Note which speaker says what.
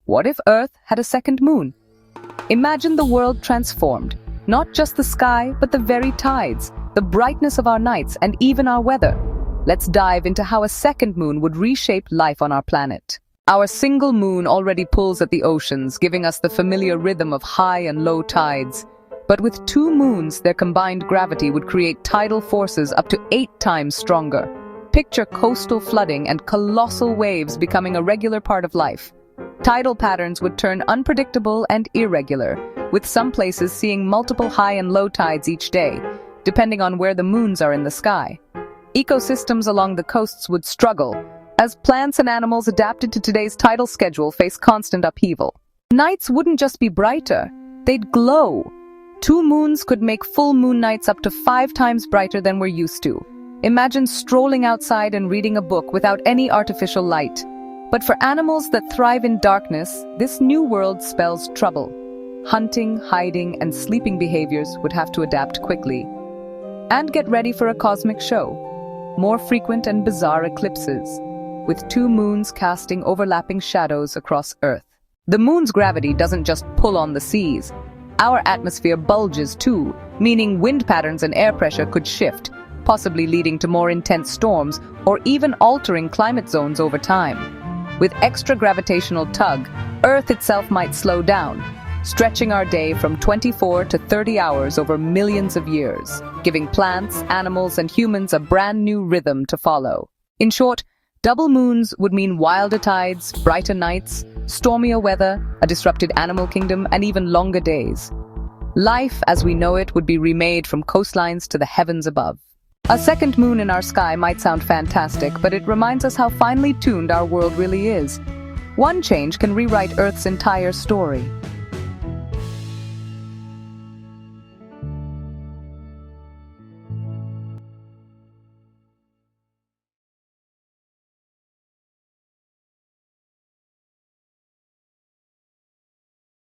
Speaker 1: What if Earth had a second moon? Imagine the world transformed. Not just the sky, but the very tides, the brightness of our nights, and even our weather. Let's dive into how a second moon would reshape life on our planet. Our single moon already pulls at the oceans, giving us the familiar rhythm of high and low tides. But with two moons, their combined gravity would create tidal forces up to 8 times stronger. Picture coastal flooding and colossal waves becoming a regular part of life. Tidal patterns would turn unpredictable and irregular, with some places seeing multiple high and low tides each day, depending on where the moons are in the sky. Ecosystems along the coasts would struggle, as plants and animals adapted to today's tidal schedule face constant upheaval. Nights wouldn't just be brighter, they'd glow. 2 moons could make full moon nights up to 5 times brighter than we're used to. Imagine strolling outside and reading a book without any artificial light. But for animals that thrive in darkness, this new world spells trouble. Hunting, hiding, and sleeping behaviors would have to adapt quickly. And get ready for a cosmic show. More frequent and bizarre eclipses, with 2 moons casting overlapping shadows across Earth. The moon's gravity doesn't just pull on the seas. Our atmosphere bulges too, meaning wind patterns and air pressure could shift, possibly leading to more intense storms or even altering climate zones over time. With extra gravitational tug, Earth itself might slow down, stretching our day from 24 to 30 hours over millions of years, giving plants, animals, and humans a brand new rhythm to follow. In short, double moons would mean wilder tides, brighter nights, stormier weather, a disrupted animal kingdom, and even longer days. Life, as we know it, would be remade from coastlines to the heavens above. A second moon in our sky might sound fantastic, but it reminds us how finely tuned our world really is. One change can rewrite Earth's entire story.